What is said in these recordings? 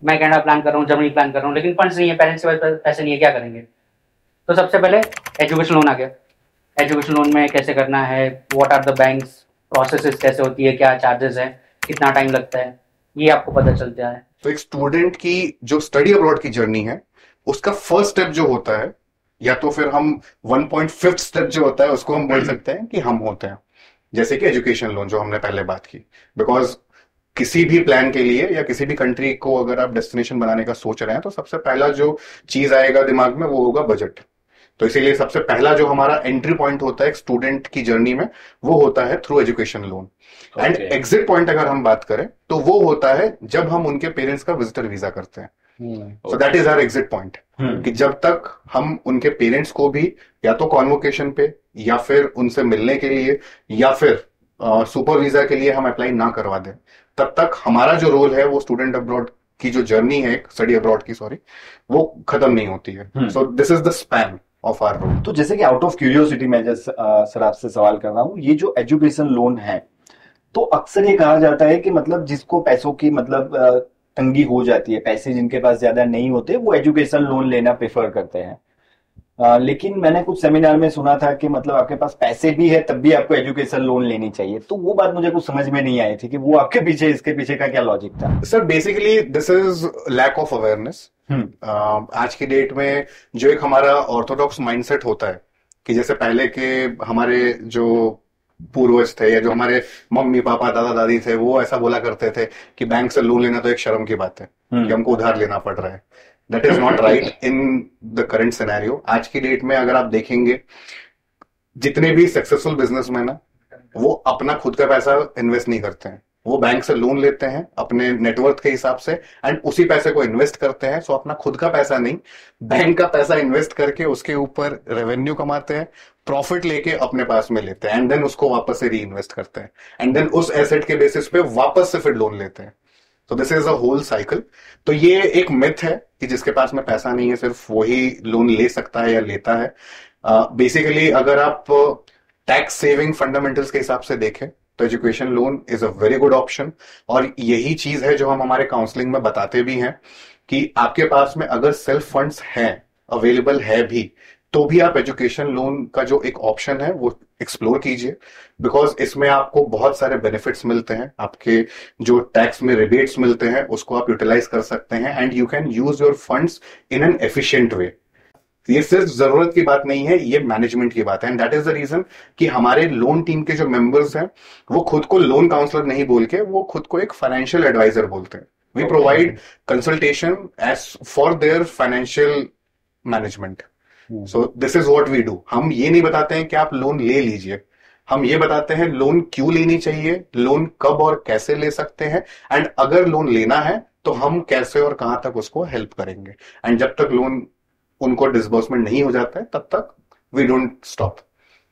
मैं Canada plan कर रहा हूँ, जर्मनी प्लान कर रहा हूँ, लेकिन फंड्स नहीं है, पेरेंट्स के पास पैसे नहीं है, क्या करेंगे? तो सबसे पहले एजुकेशन लोन आ गया। एजुकेशन लोन में कैसे करना है, what are the banks, processes कैसे होती है, क्या चार्जेस है, कितना टाइम लगता है, ये आपको पता चलता है। तो एक स्टूडेंट की जो स्टडी अब्रॉड की जर्नी है, उसका फर्स्ट स्टेप जो होता है, या तो फिर हम 1.5 स्टेप जो होता है उसको हम बोल सकते हैं कि हम होते हैं, जैसे कि एजुकेशन लोन जो हमने पहले बात की। बिकॉज किसी भी प्लान के लिए या किसी भी कंट्री को अगर आप डेस्टिनेशन बनाने का सोच रहे हैं, तो सबसे पहला जो चीज आएगा दिमाग में वो होगा बजट। तो इसीलिए सबसे पहला जो हमारा एंट्री पॉइंट होता है एक स्टूडेंट की जर्नी में, वो होता है through education loan. And exit point अगर हम बात करें तो वो होता है जब हम उनके पेरेंट्स का विजिटर वीजा करते हैं। So that is our exit point, कि जब तक हम उनके पेरेंट्स को भी या तो कॉन्वोकेशन पे या फिर उनसे मिलने के लिए या फिर सुपर वीजा के लिए हम अप्लाई ना करवा दें, तब तक हमारा जो रोल है वो स्टूडेंट अब्रॉड की जो जर्नी है, स्टडी अब्रॉड की, सॉरी, वो खत्म नहीं होती है। So this is the span of our role. तो जैसे कि आउट ऑफ क्यूरियोसिटी मैं सर आपसे सवाल कर रहा हूँ, ये जो एजुकेशन लोन है, तो अक्सर ये कहा जाता है कि मतलब जिसको पैसों की मतलब तंगी हो जाती है, पैसे जिनके पास ज्यादा नहीं होते, वो एजुकेशन लोन लेना प्रेफर करते हैं। लेकिन मैंने कुछ सेमिनार में सुना था कि मतलब आपके पास पैसे भी है तब भी आपको एजुकेशन लोन लेनी चाहिए। तो वो बात मुझे कुछ समझ में नहीं आई थी कि वो आपके पीछे, इसके पीछे का क्या लॉजिक था? Sir basically this is lack of awareness. आज की डेट में जो एक हमारा ऑर्थोडॉक्स माइंडसेट होता है कि जैसे पहले के हमारे जो पूर्वज थे या जो हमारे मम्मी पापा दादा दादी थे, वो ऐसा बोला करते थे कि बैंक से लोन लेना तो एक शर्म की बात है, कि हमको उधार लेना पड़ रहा है। That is not right in the current scenario. आज की डेट में अगर आप देखेंगे, जितने भी सक्सेसफुल बिजनेसमैन है वो अपना खुद का पैसा इन्वेस्ट नहीं करते हैं, वो बैंक से लोन लेते हैं अपने नेटवर्थ के हिसाब से एंड उसी पैसे को इन्वेस्ट करते हैं। सो अपना खुद का पैसा नहीं, बैंक का पैसा इन्वेस्ट करके उसके ऊपर रेवेन्यू कमाते हैं, प्रॉफिट लेके अपने पास में लेते हैं एंड देन उसको वापस से री इन्वेस्ट करते हैं एंड देन उस एसेट के बेसिस पे वापस से फिर लोन लेते हैं। तो this is a whole cycle. तो ये एक मिथ है कि जिसके पास में पैसा नहीं है सिर्फ वही लोन ले सकता है या लेता है। बेसिकली अगर आप टैक्स सेविंग फंडामेंटल्स के हिसाब से देखें तो education loan is a very good option. और यही चीज है जो हम हमारे काउंसलिंग में बताते भी हैं कि आपके पास में अगर सेल्फ फंड्स हैं, अवेलेबल है भी, तो भी आप एजुकेशन लोन का जो एक ऑप्शन है वो एक्सप्लोर कीजिए। बिकॉज इसमें आपको बहुत सारे बेनिफिट्स मिलते हैं, आपके जो टैक्स में रिबेट्स मिलते हैं उसको आप यूटिलाइज कर सकते हैं and you can use your funds in an efficient way. ये सिर्फ जरूरत की बात नहीं है, ये मैनेजमेंट की बात है and that is the reason कि हमारे लोन टीम के जो मेंबर्स हैं वो खुद को लोन काउंसलर नहीं बोल के वो खुद को एक फाइनेंशियल एडवाइजर बोलते हैं। We provide consultation as for their financial management. So this is what we do. हम ये नहीं बताते हैं कि आप लोन ले लीजिए, हम ये बताते हैं लोन क्यों लेनी चाहिए, लोन कब और कैसे ले सकते हैं एंड अगर लोन लेना है तो हम कैसे और कहां तक उसको हेल्प करेंगे। एंड जब तक लोन उनको डिसबर्समेंट नहीं हो जाता है तब तक we don't stop.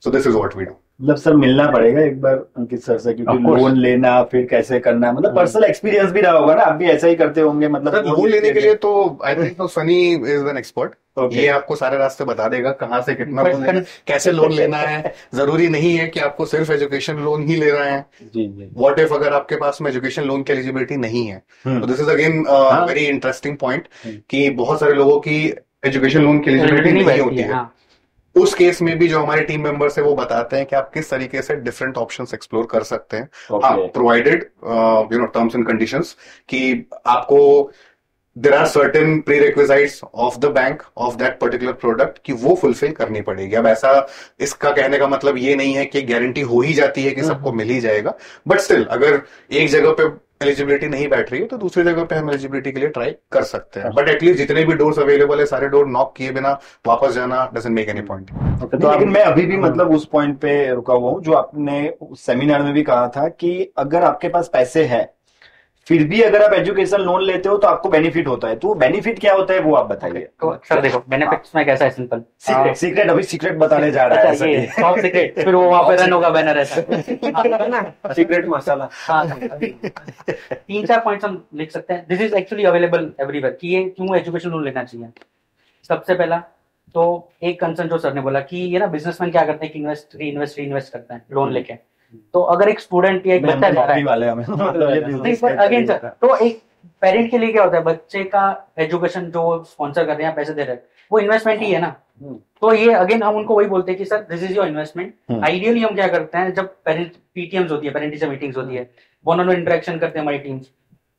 So this is what we do. मतलब सर मिलना पड़ेगा एक बार अंकित सर से, क्योंकि लोन लेना फिर कैसे करना, मतलब पर्सनल एक्सपीरियंस भी रहा होगा ना, आप भी ऐसा ही करते होंगे। मतलब लोन लेने के लिए तो I think Sunny is an expert. ये आपको सारे रास्ते बता देगा कहां से कितना लोन, कैसे लोन लेना है। जरूरी नहीं है कि आपको सिर्फ एजुकेशन लोन ही ले रहे हैं। जी जी। व्हाट इफ अगर आपके पास में एजुकेशन लोन की एलिजिबिलिटी नहीं है, तो this is again very interesting point कि बहुत सारे लोगों की एजुकेशन लोन की एलिजिबिलिटी नहीं होती है। उस केस में भी जो हमारे टीम मेंबर्स है वो बताते हैं कि आप किस तरीके से डिफरेंट ऑप्शंस एक्सप्लोर कर सकते हैं, प्रोवाइडेड टर्म्स एंड कंडीशंस कि आपको there are certain prerequisites of the bank of that particular product कि वो फुलफिल करनी पड़ेगी। अब ऐसा इसका कहने का मतलब ये नहीं है कि गारंटी हो ही जाती है कि सबको मिल ही जाएगा, बट स्टिल अगर एक जगह पे एलिजिबिलिटी नहीं बैठ रही है तो दूसरी जगह पे हम एलिजिबिलिटी के लिए ट्राई कर सकते हैं। बट एटलीस्ट जितने भी डोर्स अवेलेबल है सारे डोर नॉक किए बिना वापस जाना डजंट मेक एनी पॉइंट। तो लेकिन मैं अभी भी मतलब उस पॉइंट पे रुका हुआ हूँ जो आपने सेमिनार में भी कहा था कि अगर आपके पास पैसे है फिर भी अगर आप एजुकेशन लोन लेते हो तो आपको बेनिफिट होता है। तो बेनिफिट क्या होता है वो आप बताइए। तो सर देखो बेनिफिट्स में कैसा है, सिंपल सीक्रेट अभी सीक्रेट बताने जा रहा है। ये टॉप सीक्रेट, फिर वो वहां पे रन होगा बैनर ऐसा सीक्रेट मसाला। हाँ 3-4 पॉइंट्स हम लिख सकते हैं। This is actually available everywhere कि ये क्यों एजुकेशन लोन लेना चाहिए। सबसे पहला तो एक कंसर्न जो सर ने बोला कि ये ना बिजनेसमैन क्या करते हैं कि इन्वेस्ट करते हैं लोन लेके, तो अगर एक स्टूडेंट या एक बच्चा जा रहा है वाले हमें नहीं, पर अगेन सर, तो एक पेरेंट के लिए क्या होता है, बच्चे का एजुकेशन जो स्पॉन्सर कर रहे हैं, पैसे दे रहे हैं, वो इन्वेस्टमेंट ही है ना। तो ये अगेन हम उनको वही बोलते हैं कि sir this is your investment. Ideally हम क्या करते हैं, जब पेरेंट पीटीएम्स होती है, पेरेंट टीचर मीटिंग्स होती है, वन ऑन वन इंटरेक्शन करते हैं हमारी टीम्स,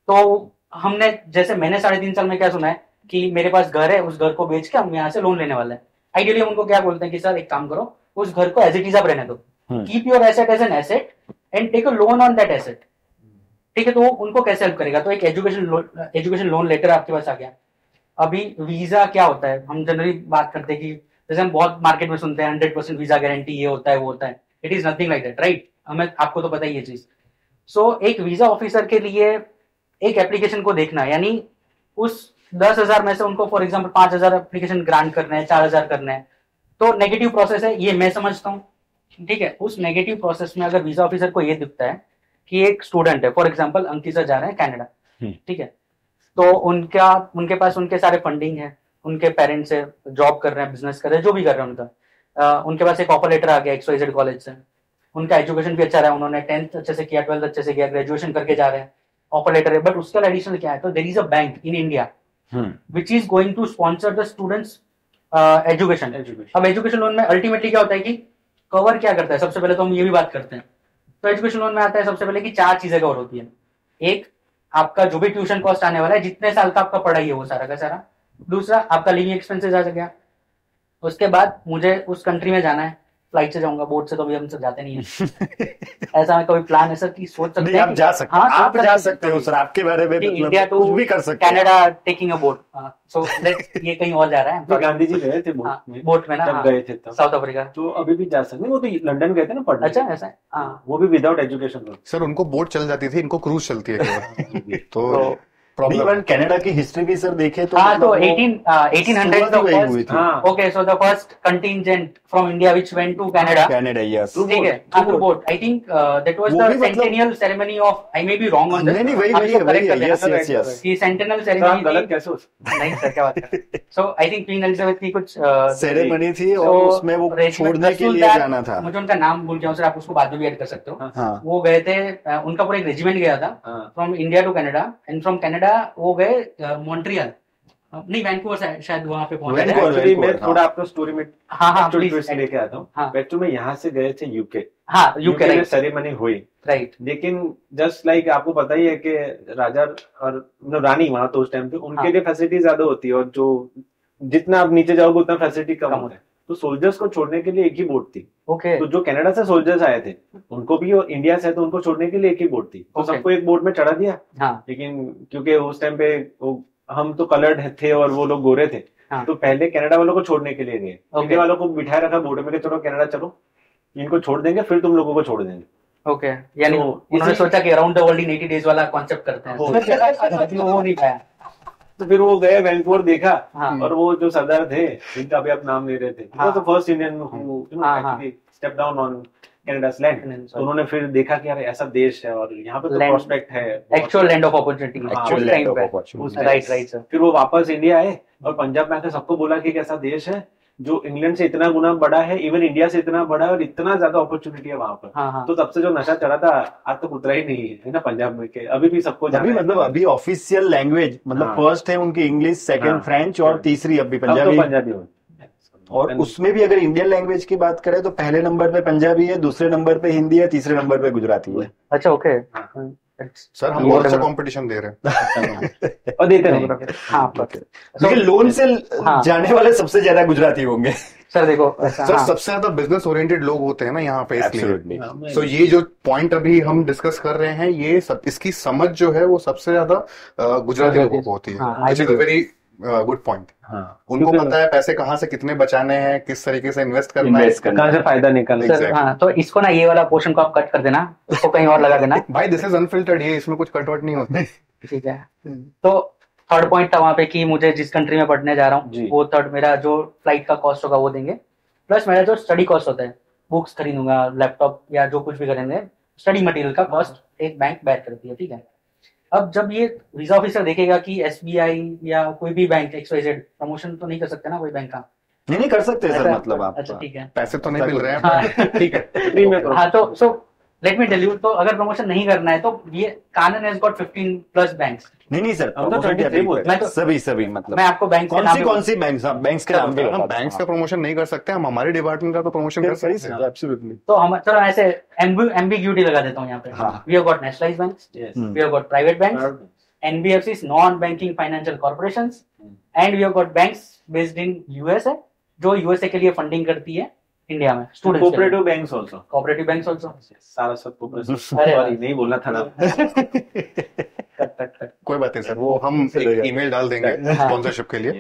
तो हमने जैसे मैंने 3.5 साल में क्या सुना है कि मेरे पास घर है, उस घर को बेच के हम यहाँ से लोन लेने वाले हैं। आइडियली हम उनको क्या बोलते हैं कि सर एक काम करो, उस घर को एज इट इज आप रहने दो, keep your asset as an asset and take a loan on that asset. ठीक है, तो उनको कैसे हेल्प करेगा? तो एक एजुकेशन लोन लेटर आपके पास आ गया। अभी वीजा क्या होता है, हम जनरली बात करते हैं कि जैसे हम बहुत मार्केट में सुनते हैं 100% वीजा गारंटी, ये होता है वो होता है। It is nothing like that, right? हमें आपको तो पता ही ये चीज। सो एक वीजा ऑफिसर के लिए एक एप्लीकेशन को देखना, यानी उस 10,000 में से उनको फॉर एग्जाम्पल 5,000 एप्लीकेशन ग्रांट करना है, 4,000 करना है, तो नेगेटिव प्रोसेस है, ये मैं समझता हूँ। ठीक है, उस नेगेटिव प्रोसेस में अगर वीजा ऑफिसर को ये दिखता है कि एक स्टूडेंट है, फॉर एग्जाम्पल अंकित सर जा रहे हैं कनाडा, ठीक है, तो उनके पास उनके सारे फंडिंग है, उनके पेरेंट्स है, जॉब कर रहे हैं, बिजनेस कर रहे हैं, जो भी कर रहे हैं उनका, उनके पास एक ऑफर लेटर आ गया XYZ कॉलेज से, उनका एजुकेशन भी अच्छा रहा है, उन्होंने 10th अच्छे से किया, 12th अच्छे से किया, ग्रेजुएशन करके जा रहे हैं, ऑफर लेटर है, बट उसका एडिशनल क्या है, तो there is a bank in India which is going to sponsor the students education. अब एजुकेशन लोन में अल्टीमेटली क्या होता है कि कवर क्या करता है, सबसे पहले तो हम ये भी बात करते हैं, तो एजुकेशन लोन में आता है सबसे पहले कि 4 चीजें कवर होती है। एक, आपका जो भी ट्यूशन कॉस्ट आने वाला है, जितने साल का आपका पढ़ाई है वो सारा का सारा। दूसरा, आपका लिविंग एक्सपेंसेस आ गया। उसके बाद मुझे उस कंट्री में जाना है, फ्लाइट से जाऊंगा, बोट से तो अभी हम सब जाते नहीं है। ऐसा कभी प्लान है सर कि सोच सकते हैं? आप जा सकते हैं, आप जा सकते हो सर, आपके बारे में इंडिया तो कुछ भी कर सकते हैं। कनाडा टेकिंग अ बोट, सो ये कहीं और जा रहा है। गांधी जी गए थे बोट में ना, जब गए थे तब साउथ अफ्रीका, तो अभी भी जा सकते हैं। वो तो लंदन गए थे ना पढ़ने। अच्छा ऐसा है, वो भी विदाउट एजुकेशन लोन। सर उनको बोट चल जाती थी, इनको क्रूज चलती है केवल। तो प्रॉब्लम कनाडा की हिस्ट्री भी सर देखे तो हाँ, तो 1800 हाँ, okay, so the first contingent from India which went to Canada, yes, ठीक है, through boat. I think that was the centennial ceremony of, I may be wrong on this, नहीं वही यस यस, की सेंटेनियल सेरेमनी गलत कैसे हो नहीं sir, क्या बात कर। सो आई थिंक क्वीन एलिजाबेथ की कुछ सेरेमनी थी और उसमें वो छोड़ने के लिए जाना था। मुझे उनका नाम भूल गया सर, आप उसको बाद में भी ऐड कर सकते हो। हाँ, वो गए थे, उनका पूरा एक रेजिमेंट गया था from India to Canada, and from Canada वो गए मॉन्ट्रियल, नहीं वैंकूवर शायद, वहां पे पहुंचे। एक्चुअली मैं थोड़ा आपको स्टोरी में हाँ प्लीज लेके आता हूँ। एक्चुअली में यहाँ से गए थे यूके, हाँ यूके में सेरेमनी हुई, राइट। लेकिन जस्ट लाइक आपको पता ही है कि राजा और रानी वहां तो उस टाइम पे उनके लिए फैसिलिटी ज्यादा होती है, और जो जितना आप नीचे जाओगे उतना फैसिलिटी कम होता है। तो सोल्जर्स को छोड़ने के लिए एक ही बोट थी। ओके, तो जो कनाडा से सोल्जर्स आए थे उनको भी, और इंडिया से, तो उनको छोड़ने के लिए एक ही बोट थी। तो सबको एक बोट में चढ़ा दिया। हाँ, लेकिन क्योंकि उस टाइम पे हम तो कलर्ड थे और वो लोग गोरे थे, तो पहले कनाडा वालों को छोड़ने के लिए गए, इंडिया वालों को बिठाए रखा बोट में कि चलो कनाडा चलो, इनको छोड़ देंगे, फिर तुम लोगों को छोड़ देंगे। ओके, यानी उन्होंने सोचा कि around the world in 80 days वाला कॉन्सेप्ट करते हैं, वो नहीं पाया। तो फिर वो गए वैंकूवर देखा, और वो जो सरदार थे जिनका भी आप नाम ले रहे थे, वो तो first Indian step down on Canada's land. तो उन्होंने फिर देखा कि यार ऐसा देश है और यहाँ पे तो प्रोस्पेक्ट है, actual land of opportunity, right right sir. फिर वो वापस इंडिया आए और पंजाब में आकर सबको बोला कि एक ऐसा देश है जो इंग्लैंड से इतना गुना बड़ा है, इवन इंडिया से इतना बड़ा है, और इतना ज्यादा अपॉर्चुनिटी है वहां पर। तो तब से जो नशा चढ़ा था आज तक उतरा ही नहीं है ना पंजाब में, के अभी भी सबको अभी मतलब अभी ऑफिशियल लैंग्वेज मतलब फर्स्ट है उनकी इंग्लिश, सेकंड फ्रेंच और तीसरी अभी पंजाबी। और उसमें भी अगर इंडियन लैंग्वेज की बात करें तो पहले नंबर पे पंजाबी है, दूसरे नंबर पे हिंदी है, तीसरे नंबर पे गुजराती है। अच्छा ओके सर, हम बहुत अच्छा कंपटीशन दे रहे हैं और देते रहेंगे। हाँ, लेकिन लोन से जाने वाले सबसे ज्यादा गुजराती होंगे सर। देखो सर, सबसे ज्यादा बिजनेस ओरिएंटेड लोग होते हैं ना यहाँ पे, इसलिए सो ये जो पॉइंट अभी हम डिस्कस कर रहे हैं, ये सब इसकी समझ जो है वो सबसे ज्यादा गुजराती लोगों को होती है। Very good point. उनको पता है पैसे कहाँ से कितने बचाने हैं, किस तरीके से इन्वेस्ट करना है, कहाँ से फायदा निकालना है। हाँ, तो इसको ना, ये वाला पोर्शन को आप कट कर देना, इसको कहीं और लगा देना। भाई दिस इज अनफिल्टर्ड, ये इसमें कुछ कटवट नहीं होता। ठीक है, तो थर्ड पॉइंट था वहाँ पे कि मुझे जिस कंट्री में पढ़ने जा रहा हूँ वो थर्ड, मेरा जो फ्लाइट का कॉस्ट होगा वो देंगे, प्लस मेरा जो स्टडी कॉस्ट होता है, बुक्स खरीदूंगा, लैपटॉप या जो कुछ भी करेंगे, स्टडी मटेरियल का कॉस्ट एक बैंक बैक करती है। ठीक है, अब जब ये वीजा ऑफिसर देखेगा कि SBI या कोई भी बैंक XYZ, प्रमोशन तो नहीं कर सकते ना कोई बैंक का? नहीं कर सकते सर, मतलब आप, अच्छा ठीक है, पैसे तो नहीं मिल रहे हैं, ठीक है। हाँ, तो so let me tell you, तो अगर प्रमोशन नहीं करना है तो ये कानन हैज गॉट 15 प्लस बैंक्स। नहीं सर, हम तो 23 बोलते मैं तो सभी मतलब मैं आपको बैंक कौन सी बैंक्स के नाम भी हम बता बैंक्स का प्रमोशन नहीं कर सकते, हम हमारे डिपार्टमेंट का तो प्रमोशन कर सकते हैं। एब्सोल्युटली। तो हम चलो ऐसे एम्बिग्यूटी लगा देता हूँ यहाँ पे। हाँ। We have got nationalised banks, we have got private banks, NBFCs, non banking financial corporations, and we have got banks based in USA, जो यूएसए के लिए फंडिंग करती है इंडिया में students. Cooperative banks also, cooperative banks also, सारा सब cooperative. Sorry नहीं बोलना था ना। कोई बात नहीं सर, वो हम एक ईमेल डाल देंगे स्पॉन्सरशिप के लिए।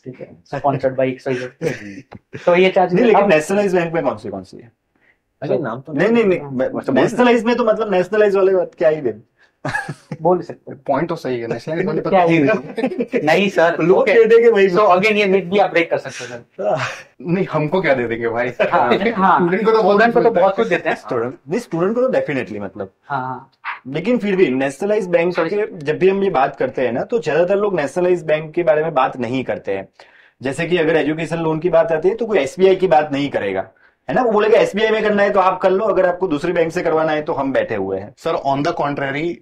ठीक है, स्पॉन्सर्ड बाय XYZ। तो ये चार्ज नहीं, लेकिन नेशनलाइज बैंक में कौन सी है? अरे नाम तो नहीं नेशनलाइज में तो मतलब नेशनलाइज वाले बात क्या ही दे बोल सकते हैं। पॉइंट तो सही है, नेशनलाइज वाले क्या ही नहीं सर, लोग कह देंगे भाई। सो अगेन ये मिथ भी आप ब्रेक कर सकते हैं सर। नहीं, हमको क्या दे देंगे भाई? हाँ, स्टूडेंट को तो बहुत कुछ देते हैं। स्टूडेंट को तो डेफिनेटली मतलब। हाँ, लेकिन फिर भी नेशनलाइज बैंक के जब भी हम ये बात करते हैं ना, तो ज्यादातर लोग नेशनलाइज बैंक के बारे में बात नहीं करते हैं। जैसे कि अगर एजुकेशन लोन की बात आती है तो कोई SBI की बात नहीं करेगा, है ना। वो बोलेगा SBI में करना है तो आप कर लो, अगर आपको दूसरी बैंक से करवाना है तो हम बैठे हुए हैं। Sir on the contrary,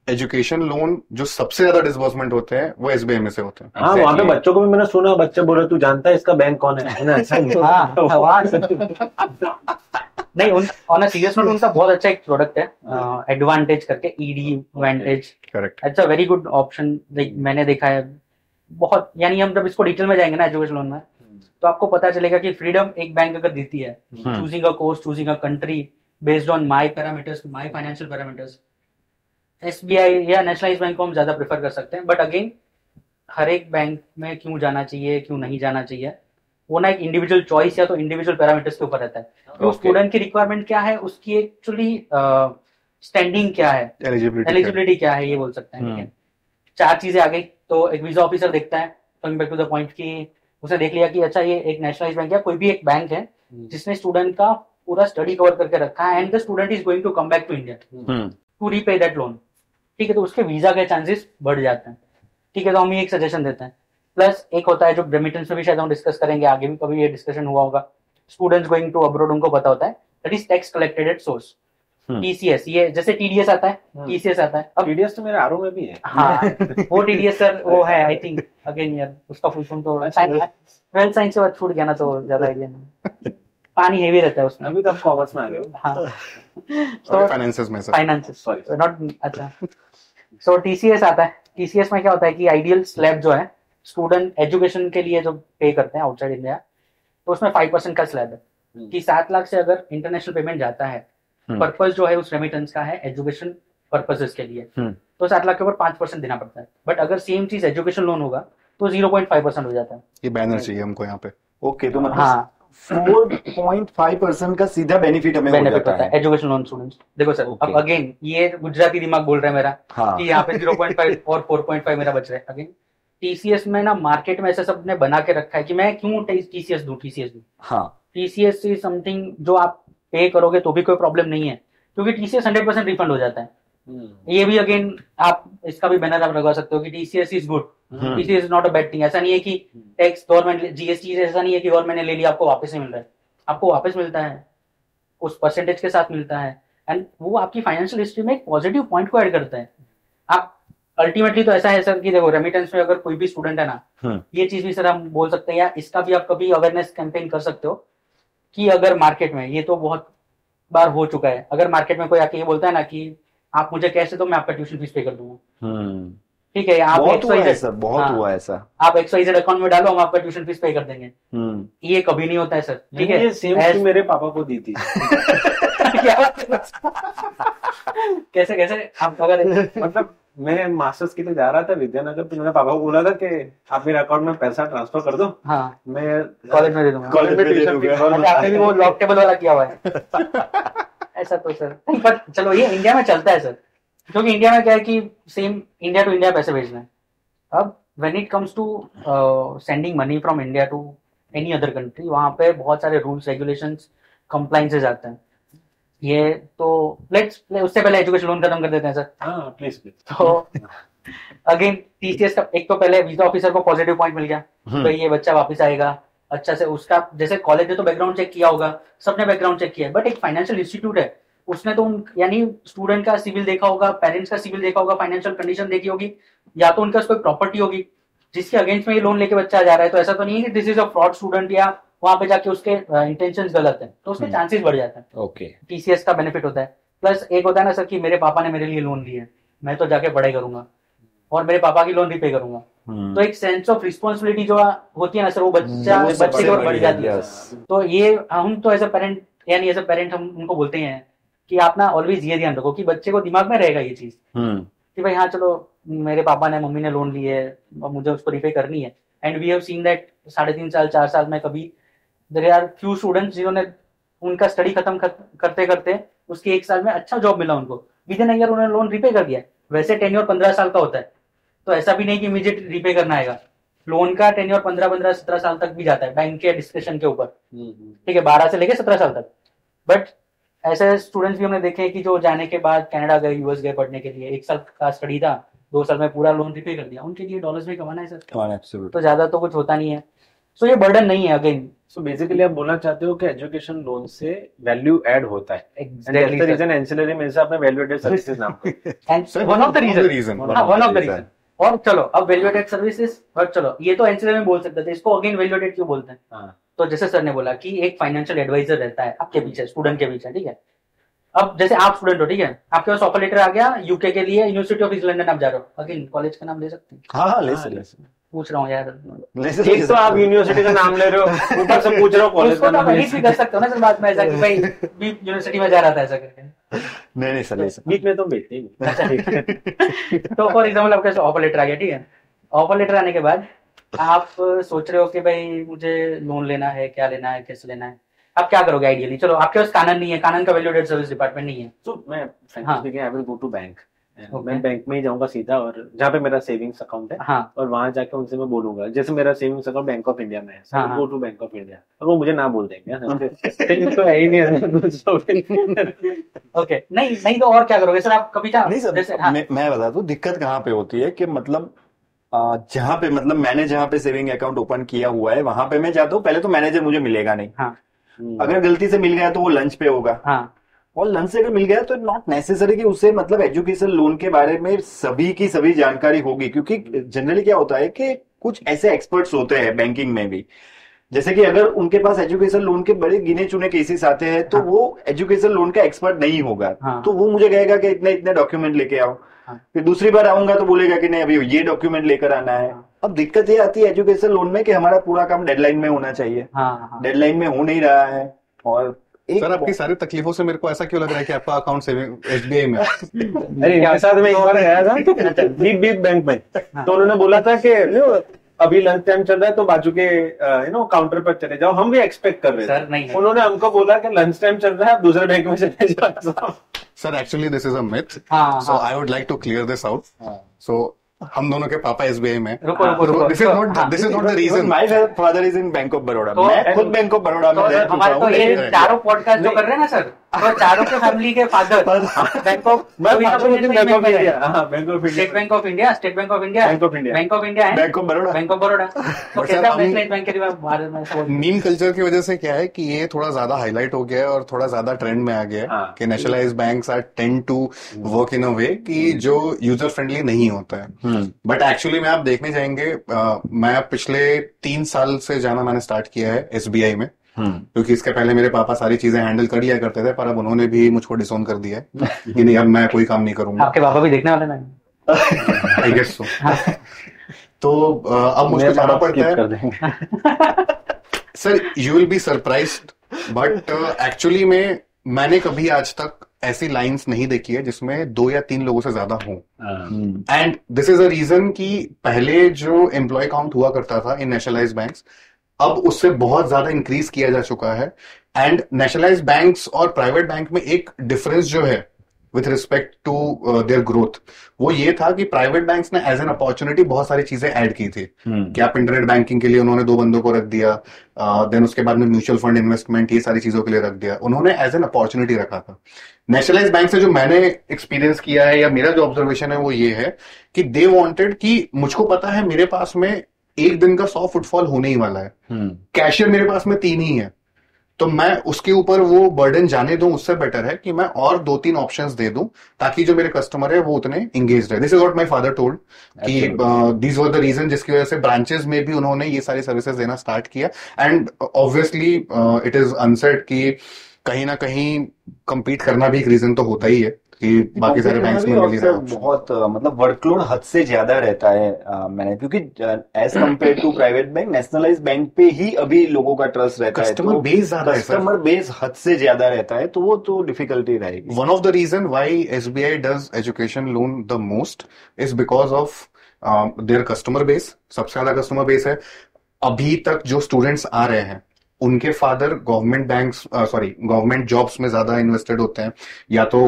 education loan जो सबसे ज्यादा डिसबर्समेंट होते हैं वो SBI में से होते हैं। हाँ, वहाँ पे बच्चों को भी मैंने सुना, बच्चे बोल रहे तू जानता है इसका बैंक कौन है ना? नहीं, ऑन अ सीरियस नोट उनका बहुत अच्छा एक प्रोडक्ट है एडवांटेज करके, advantage. Correct. It's a very good option, like मैंने देखा है बहुत। यानी हम जब इसको डिटेल में जाएंगे ना एजुकेशन लोन में, तो आपको पता चलेगा कि फ्रीडम एक बैंक अगर देती है, choosing a course, choosing a country based on my parameters, my financial parameters, SBI या नेशनलाइज बैंक को हम ज्यादा प्रेफर कर सकते हैं। बट अगेन हर एक बैंक में क्यों जाना चाहिए, क्यों नहीं जाना चाहिए, वो ना एक इंडिविजुअल चॉइस या तो इंडिविजुअल पैरामीटर्स के ऊपर रहता है। तो स्टूडेंट की रिक्वायरमेंट क्या है, उसकी एक्चुअली स्टैंडिंग क्या है, एलिजिबिलिटी क्या है, ये बोल सकते हैं। ठीक है, 4 चीजें आ गई। तो एक वीजा ऑफिसर देखता है, coming back to the point, की उसने देख लिया कि अच्छा ये एक नेशनलाइज बैंक या कोई भी एक बैंक है जिसने स्टूडेंट का पूरा स्टडी कवर करके रखा है, and the student is going to come back to India to repay that loan. ठीक है, तो उसके वीजा के चांसेस बढ़ जाते हैं। ठीक है, तो हम ये एक सजेशन देते हैं। प्लस एक होता है जो रेमिटेंस में भी शायद हम डिस्कस करेंगे आगे भी, कभी ये डिस्कशन हुआ होगा, स्टूडेंट्स गोइंग टू अब्रॉड, उनको पता होता है, that is tax collected at source, TCS। ये जैसे TDS आता है, TCS आता है। अब TDS तो मेरे आरओ में भी है। हाँ, वो TDS सर वो है, आई थिंक अगेन यार उसका फुल फॉर्म तो 12th साइंस से बाद छूट गया ना, तो ज्यादा आइडिया नहीं। पानी हेवी रहता है उसमें। अभी तो कॉमर्स में आ गए। हाँ, तो फाइनेंसेस में, फाइनेंसेस सॉरी नॉट, अच्छा। सो TCS आता है। TCS में क्या होता है कि आइडियल स्लैब जो है स्टूडेंट एजुकेशन के लिए जो पे करते हैं आउटसाइड इंडिया, तो उसमें 5% का स्लैब है कि 7 लाख से अगर इंटरनेशनल पेमेंट जाता है, पर्पस जो है उस रेमिटेंस का है एजुकेशन पर्पसेस के लिए, तो 7 लाख के ऊपर 5% देना पड़ता है। बट अगर सेम चीज एजुकेशन लोन होगा तो 0.5% हो जाता है। ये बैनर चाहिए हमको यहाँ पे। ओके, तो मतलब 4.5% का सीधा बेनिफिट हमें हो जाता है एजुकेशन लोन स्टूडेंट्स। देखो सर, अब अगेन ये गुजराती दिमाग बोल रहा है मेरा कि यहाँ पे 0.5 और 4.5 मेरा बच रहा है। अगेन TCS में ना मार्केट में ऐसा सबने बना के रखा है कि मैं क्यों TCS दूं। TCS इज समथिंग जो आप पे करोगे तो भी कोई प्रॉब्लम नहीं है, क्योंकि TCS 100% रिफंड हो जाता है। ये भी अगेन आप इसका भी बैनर आप लगा सकते हो कि TCS is good, TCS is not a bad thing. ऐसा नहीं है कि टैक्स गवर्नमेंट GST ऐसा नहीं है कि गवर्नमेंट ने ले लिया आपको वापस नहीं मिल रहा है, आपको वापस मिलता है, उस परसेंटेज के साथ मिलता है, एंड वो आपकी फाइनेंशियल हिस्ट्री में एक पॉजिटिव पॉइंट को ऐड करता है। आप अल्टीमेटली तो ऐसा है सर कि देखो रेमिटेंस में अगर कोई भी स्टूडेंट है ना, ये चीज भी सर हम बोल सकते हैं, या इसका भी आप कभी अवेयरनेस कैंपेन कर सकते हो कि अगर मार्केट में, ये तो बहुत बार हो चुका है, अगर मार्केट में कोई आके ये बोलता है ना कि आप मुझे कैश दे दो मैं आपका ट्यूशन फीस पे कर दूंगा, ठीक है, आप बहुत हुआ ऐसा, आप XYZ अकाउंट में डालो, हम आपका ट्यूशन फीस पे कर देंगे। ये कभी नहीं होता है सर। ठीक है, ये सेम मेरे पापा को दी थी। कैसे कैसे आप अगर मतलब मैं मास्टर्स के लिए जा रहा था विद्यानगर, तो मैंने पापा को बोला था कि आप मेरे अकाउंट में पैसा ट्रांसफर कर दो, हाँ मैं कॉलेज में दे दूंगा। कॉलेज में ट्यूशन फीस। आपने भी वो लॉक टेबल वाला किया हुआ है। ऐसा तो सर नहीं, पर चलो ये इंडिया में चलता है सर, क्योंकि इंडिया में क्या है कि सेम इंडिया टू इंडिया पैसे भेजना है। अब when it comes to sending money from India to any other country, वहां पे बहुत सारे रूल्स रेगुलेशंस कंप्लाइंसेस आते हैं। ये तो लेट्स उससे पहले एजुकेशन लोन खत्म कर देते हैं सर। हाँ प्लीज। तो अगेन TCS का एक तो पहले वीजा ऑफिसर को पॉजिटिव पॉइंट मिल गया, तो ये बच्चा वापस आएगा अच्छा से, उसका जैसे कॉलेज ने तो बैकग्राउंड चेक किया होगा, सबने बैकग्राउंड चेक किया है, बट एक फाइनेंशियल इंस्टीट्यूट है उसने तो यानी स्टूडेंट का सिविल देखा होगा, पेरेंट्स का सिविल देखा होगा, फाइनेंशियल कंडीशन देखी होगी, या तो उनका कोई प्रॉपर्टी होगी जिसके अगेंस्ट में ये लोन लेके बच्चा जा रहा है। तो ऐसा तो नहीं है कि this is a fraud student या वहां पे जाके उसके इंटेंशंस गलत है, तो उसके चांसेस बढ़ जाते हैं। ओके, टीसीएस का बेनिफिट होता है। प्लस एक होता है ना सर कि मेरे पापा ने मेरे लिए लोन लिया है, मैं तो जाके पढ़ाई करूंगा और मेरे पापा की लोन रिपे करूंगा, तो एक सेंस ऑफ रिस्पॉन्सिबिलिटी जो होती है ना सर, वो बच्चे की ओर बढ़ जाती है। तो ये हम तो एज अ पेरेंट, यानी एज अ पेरेंट हम उनको बोलते हैं कि आप ना ऑलवेज ये ध्यान रखो कि बच्चे को दिमाग में रहेगा ये चीज कि भाई हाँ चलो मेरे पापा ने मम्मी ने लोन ली है और मुझे उसको रिपे करनी है। And we have seen that 3.5 साल 4 साल में कभी देयर आर फ्यू स्टूडेंट्स जिन्होंने उनका स्टडी खत्म करते करते उसके 1 साल में अच्छा जॉब मिला उनको, विद इन ईयर उन्होंने लोन रिपे कर दिया। वैसे टेन्योर 15 साल का होता है, तो ऐसा भी नहीं कि इमीडिएट रिपे करना आएगा। लोन का टेन्योर 15-17 साल तक भी जाता है बैंक के डिस्कशन के ऊपर, ठीक है, 12 से लेके 17 साल तक। बट ऐसे स्टूडेंट्स भी हमने देखे हैं कि जो जाने के बाद कनाडा गए, यूएस गए पढ़ने के लिए, 1 साल का स्टडी था, 2 साल में पूरा लोन रिपे कर दिया। उनके लिए डॉलर्स में कमाना है सर, तो ज्यादा तो कुछ होता नहीं है। सो ये बर्डन नहीं है अगेन। सो बेसिकली आप बोलना चाहते हो कि एजुकेशन लोन से वैल्यू ऐड होता है। एग्जैक्टली द रीजन एंसिलरी में से आपने वैल्यू एडेड सर्विसेज नाम किया, वन ऑफ द रीजन। और चलो अब वैल्यू एडेड सर्विसेज, बट चलो ये तो एंसिलरी में बोल सकते थे, इसको अगेन वैल्यू एडेड क्यों बोलते हैं? तो जैसे सर ने बोला कि एक फाइनेंशियल एडवाइजर रहता है आपके पीछे, स्टूडेंट के पीछे, ठीक है। अब जैसे आप स्टूडेंट हो, ठीक है, आपके पास ऑफर लेटर आ गया यूके के लिए, यूनिवर्सिटी ऑफ ईस्ट लंदन आप जा रहे हो, अगेन कॉलेज का नाम ले सकते हैं? हाँ ले सकते, पूछ रहा हूँ यार। एक तो आप यूनिवर्सिटी का नाम ले रहे हो, ऊपर से पूछ रहे हो कॉलेज का नाम। भी कर सकते हो ना सर बाद में, ऐसा कि भाई भी यूनिवर्सिटी में जा रहा था ऐसा करके। नहीं सर, बीच में तो बेचते ही। अच्छा ठीक है। तो फॉर एग्जाम्पल आपके पास ऑफर लेटर आ गया, ठीक है। ऑफर लेटर आने के बाद आप सोच रहे हो कि भाई मुझे लोन लेना है, क्या लेना है, कैसे लेना है, आप क्या करोगे आइडियली? चलो आपके पास कानन नहीं है, कानन का वैल्यू एडेड सर्विस डिपार्टमेंट नहीं है, तो मैं frankly speaking I will go to bank. मैं बैंक में ही जाऊंगा सीधा, और जहाँ पे मेरा सेविंग्स अकाउंट है, हाँ, और वहां जाके उनसे मैं बोलूंगा, जैसे मेरा savings account Bank of India में है, हाँ, go to Bank of India, और वो मुझे ना बोल देंगे तो है ही नहीं। ओके, नहीं तो और क्या करोगे सर आप? कभी नहीं सर, मैं बता दूं दिक्कत कहाँ पे होती है कि मतलब जहाँ पे मतलब मैंने जहाँ पे सेविंग अकाउंट ओपन किया हुआ है वहां पे मैं जाता हूँ, पहले तो मैनेजर मुझे मिलेगा नहीं, हाँ, अगर गलती से मिल गया तो वो लंच पे होगा, हाँ, और लंच से अगर मिल गया तो नॉट नेसेसरी कि उसे मतलब एजुकेशन लोन के बारे में सभी की सभी जानकारी होगी, क्योंकि जनरली क्या होता है कि कुछ ऐसे एक्सपर्ट्स होते हैं बैंकिंग में भी, जैसे कि अगर उनके पास एजुकेशन लोन के बड़े गिने चुने केसेस आते हैं तो वो एजुकेशन लोन का एक्सपर्ट नहीं होगा, तो वो मुझे कहेगा कि इतने इतने डॉक्यूमेंट लेके आओ, फिर दूसरी बार आऊंगा तो बोलेगा कि नहीं अभी ये डॉक्यूमेंट लेकर आना है। अब दिक्कत ये आती है एजुकेशन लोन में कि हमारा पूरा काम डेडलाइन में होना चाहिए, डेडलाइन में हो नहीं रहा है। और सर आपकी सारी तकलीफों से मेरे को ऐसा क्यों लग रहा है कि आपका अकाउंट सेविंग एसबीआई में? अरे इनके साथ में एक बार गया था बीप बैंक में, तो उन्होंने बोला था कि अभी लंच टाइम चल रहा है तो बाजू के काउंटर पर चले जाओ, हम भी एक्सपेक्ट कर रहे थे, उन्होंने हमको बोला कि लंच टाइम चल रहा है आप दूसरे बैंक में चले जाओ। Sir actually this is a myth, so I would like to clear this out. So हम दोनों के पापा एसबीआई में, this is not the reason. My father is in bank of Baroda, मैं खुद बैंक ऑफ बड़ौदा में रह चुका हूं। तो ये चारों पॉडकास्ट जो कर रहे हैं ना सर, तो चारों के फैमिली के father bank of state bank of India, state bank of India, bank of India है, बैंक ऑफ बड़ौदा। तो कैसा नेशनलाइज बैंक के भारत में मीम कल्चर की वजह से क्या है कि ये थोड़ा ज्यादा हाईलाइट हो गया है और थोड़ा ज्यादा ट्रेंड में आ गया है कि nationalise banks are tend to work in a way कि जो यूजर फ्रेंडली नहीं होता है। बट एक्चुअली में आप देखने जाएंगे, मैं पिछले 3 साल से जाना मैंने स्टार्ट किया है एसबीआई में, क्योंकि इसके पहले मेरे पापा सारी चीजें हैंडल कर लिया करते थे, पर अब उन्होंने भी मुझको डिसोन कर दिया है कि नहीं अब मैं कोई काम नहीं करूंगा। आपके पापा भी देखने वाले ना? I guess so. तो अब मुझको जाना पड़ता है। Sir you will be surprised, but actually में मैंने कभी आज तक ऐसी लाइंस नहीं देखी है जिसमें 2 या 3 लोगों से ज्यादा हों। And this is a reason कि पहले जो एम्प्लॉय काउंट हुआ करता था इन नेशनलाइज बैंक्स, अब उससे बहुत ज्यादा इंक्रीज किया जा चुका है। एंड नेशनलाइज बैंक्स और प्राइवेट बैंक में एक डिफरेंस जो है with respect to their growth, वो ये था कि प्राइवेट बैंक्स ने एज एन अपॉर्चुनिटी बहुत सारी चीजें ऐड की थी कि आप इंटरनेट बैंकिंग के लिए उन्होंने 2 बंदों को रख दिया, देन उसके बाद में म्यूचुअल फंड इन्वेस्टमेंट, ये सारी चीजों के लिए रख दिया, उन्होंने एज एन अपॉर्चुनिटी रखा था। नेशनलाइज बैंक से जो मैंने एक्सपीरियंस किया है या मेरा जो ऑब्जर्वेशन है वो ये है कि दे वांटेड कि मुझको पता है मेरे पास में एक दिन का 100 फुटफॉल होने ही वाला है, कैशियर मेरे पास में 3 ही है, तो मैं उसके ऊपर वो बर्डन जाने दूं, उससे बेटर है कि मैं और 2-3 ऑप्शंस दे दूं ताकि जो मेरे कस्टमर है वो उतने इंगेज रहे। This is what my father told कि दीज वर द रीजन जिसकी वजह से ब्रांचेस में भी उन्होंने ये सारी सर्विसेज देना स्टार्ट किया। And obviously it is unsaid कि कहीं ना कहीं compete करना भी एक रीजन तो होता ही है कि बाकी सारे बैंक्स में मिल ही रहा है। बहुत मतलब वर्कलोड हद से ज्यादा रहता है मैंने, क्योंकि as compare to private bank, nationalise bank पे ही अभी लोगों का ट्रस्ट रहता है। कस्टमर बेस ज्यादा है, कस्टमर बेस हद से ज्यादा रहता है, तो वो तो डिफिकल्टी रहेगी। One of the reason why SBI does education loan the most is because of their customer base. सबसे ज्यादा कस्टमर बेस है। अभी तक जो स्टूडेंट्स आ रहे हैं उनके फादर गवर्नमेंट जॉब्स में ज्यादा इन्वेस्टेड होते हैं, या तो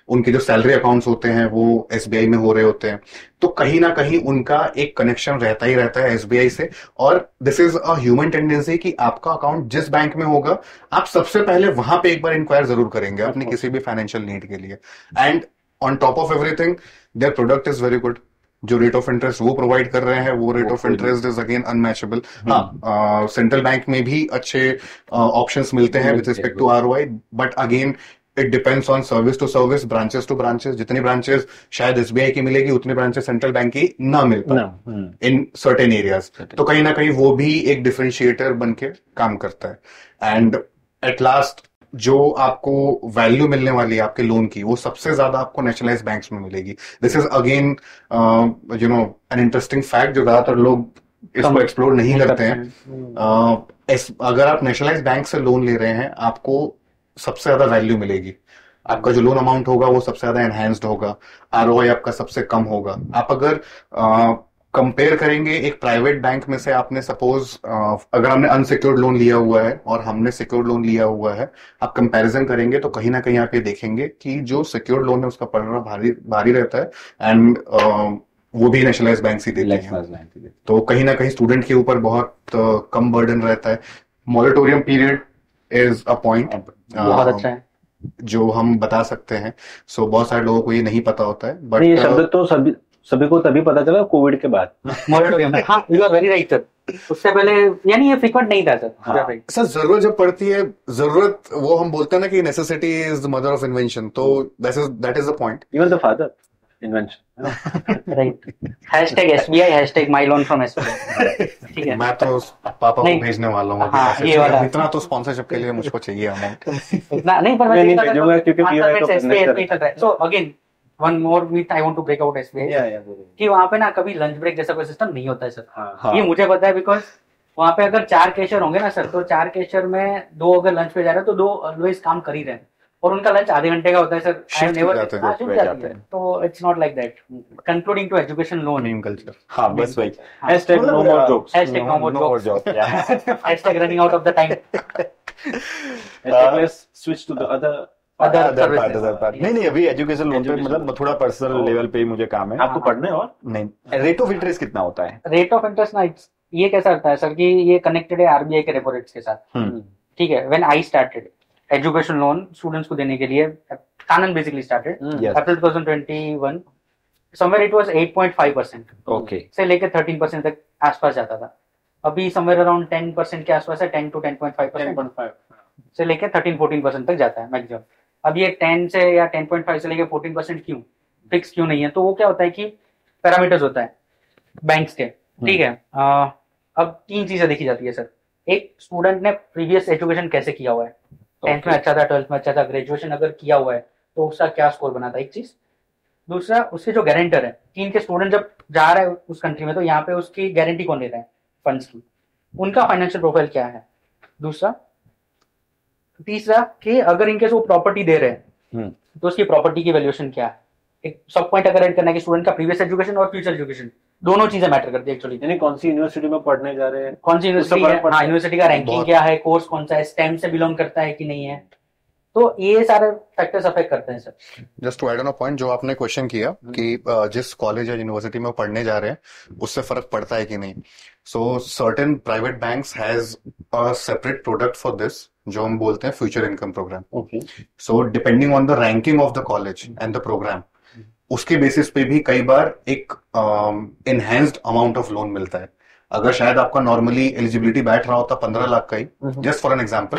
उनके जो सैलरी अकाउंट्स होते हैं वो एसबीआई में हो रहे होते हैं। तो कहीं ना कहीं उनका एक कनेक्शन रहता ही रहता है एसबीआई से। और this is a human tendency कि आपका अकाउंट जिस बैंक में होगा आप सबसे पहले वहां पे एक बार इंक्वायर जरूर करेंगे अपनी किसी भी फाइनेंशियल नीड के लिए। And on top of everything their product is very good. जो रेट ऑफ इंटरेस्ट वो प्रोवाइड कर रहे हैं वो rate of interest is again unmatchable. हाँ, सेंट्रल बैंक में भी अच्छे ऑप्शंस मिलते हैं with respect to ROI, but again it depends on service to service, branches to branches. जितनी ब्रांचेस शायद एसबीआई की मिलेगी उतनी ब्रांचेस सेंट्रल बैंक की ना मिल पाए इन सर्टेन एरियाज। तो कहीं ना कहीं वो भी एक डिफरेंशिएटर बन के काम करता है। एंड एट लास्ट जो आपको वैल्यू मिलने वाली है आपके लोन की वो सबसे ज्यादा आपको नेशनलाइज बैंक्स में मिलेगी। This is again you know an interesting fact जो ज्यादातर लोग इसको एक्सप्लोर नहीं करते हैं। अगर आप नेशनलाइज बैंक से लोन ले रहे हैं आपको सबसे ज्यादा वैल्यू मिलेगी। आपका जो लोन अमाउंट होगा वो सबसे ज्यादा एनहांस्ड होगा, आरओआई आपका सबसे कम होगा। आप अगर कंपेयर करेंगे एक प्राइवेट बैंक में से, आपने सपोज अगर हमने अनसिक्योर्ड लोन लिया हुआ है और हमने सिक्योर्ड लोन लिया हुआ है, आप कंपैरिजन करेंगे तो कहीं ना कहीं आप ये देखेंगे कि जो सिक्योर्ड लोन है उसका पड़ना भारी रहता है। एंड वो भी नेशनलाइज बैंक ही देते हैं। तो कहीं ना कहीं स्टूडेंट के ऊपर बहुत कम बर्डन रहता है। Moratorium period is a point बहुत अच्छा है जो हम बता सकते हैं। सो बहुत सारे लोगों को ये नहीं पता होता है, बट ये शब्द तो सभी को तभी पता चला कोविड के बाद। मॉरेटोरियम। हाँ, you are very right sir. उससे पहले यानी ये फ्रीक्वेंट नहीं था सर। हाँ। सर जरूरत जब पड़ती है, जरूरत वो हम बोलते हैं ना कि necessity is the mother of invention, तो that is the point. Even the father invention. Right. #SBI #MyLoanFromSBI। ठीक है, मैं तो पापा को भेजने वाला हूँ। हाँ, ये वाला इतना तो स्पॉन्सरशिप के लिए मुझको चाहिए अमाउंट। इतना नहीं, पर मैं नहीं भेजूंगा क्योंकि so again one more meet I want to break out SBI कि वहां पे ना कभी लंच ब्रेक जैसा कोई सिस्टम नहीं होता है सर। ये मुझे पता है बिकॉज वहां पे अगर 4 कैशियर होंगे ना सर, तो 4 कैशियर में 2 अगर लंच पे जा रहे हैं तो 2 ऑलवेज काम कर ही रहे हैं और उनका लंच आधे घंटे का होता है सर। आई नेवर तो it's not like that. Concluding to education loan meme culture. हाँ बस वही #no more jokes #running out of the time। let's switch to the other नहीं अभी एजुकेशन लोन पे मतलब थोड़ा पर्सनल लेवल पे ही मुझे काम है। आपको पढ़ने और नहीं रेट ऑफ इंटरेस्ट कितना होता है? रेट ऑफ इंटरेस्ट ना ये कैसा होता है सर कि ये कनेक्टेड है आरबीआई के रेपो रेट्स के साथ। ठीक है, when I started education loan students को देने के लिए, Kanan basically started April 2021, somewhere it was 8.5% okay से लेके 13% तक आसपास जाता था। अभी समवेयर अराउंड 10% के आसपास है, 10 to 10.5% से लेके 13-14% तक जाता है मैक्सिमम। अब ये 10 से या 10.5 से लेके 14% क्यों फिक्स क्यों नहीं है? तो वो क्या होता है कि पैरामीटर्स होता है बैंक्स के। ठीक है, अब 3 चीजें देखी जाती है सर। एक, स्टूडेंट ने प्रीवियस एजुकेशन कैसे किया हुआ है, 10th में अच्छा था, 12th में अच्छा था, ग्रेजुएशन अगर किया हुआ है तो उसका क्या स्कोर बना था, एक चीज। दूसरा, उसके जो गारंटर है, चीन के स्टूडेंट जब जा रहा है उस कंट्री में तो यहाँ पे उसकी गारंटी कौन ले रहा है फंड्स की, उनका फाइनेंशियल प्रोफाइल क्या है। दूसरा, तीसरा कि अगर इनकेस वो प्रॉपर्टी दे रहे हैं तो उसकी प्रॉपर्टी की वैल्यूएशन क्या है। एक सब पॉइंट अगर ऐड करना है कि स्टूडेंट का प्रीवियस एजुकेशन और फ्यूचर एजुकेशन दोनों चीजें मैटर करती है एक्चुअली। यानी कौन सी यूनिवर्सिटी में पढ़ने जा रहे हैं, कौन सी यूनिवर्सिटी है, हाँ यूनिवर्सिटी का रैंकिंग क्या है, कोर्स कौन सा है, स्टेम से बिलोंग करता है कि नहीं है, तो ये सारे फैक्टर्स अफेक्ट करते हैं sir. Just to add on a point जो आपने क्वेश्चन किया कि जिस कॉलेज या यूनिवर्सिटी में पढ़ने जा रहे हैं उससे फर्क पड़ता है कि नहीं। So certain private banks has a separate product for this जो हम बोलते हैं future income programme. So depending on the ranking of the college and the programme, उसके बेसिस पे भी कई बार एक इनहेंस्ड अमाउंट ऑफ लोन मिलता है। अगर शायद आपका नॉर्मली एलिजिबिलिटी बैठ रहा होता 15 लाख का ही, जस्ट फॉर एन एग्जांपल,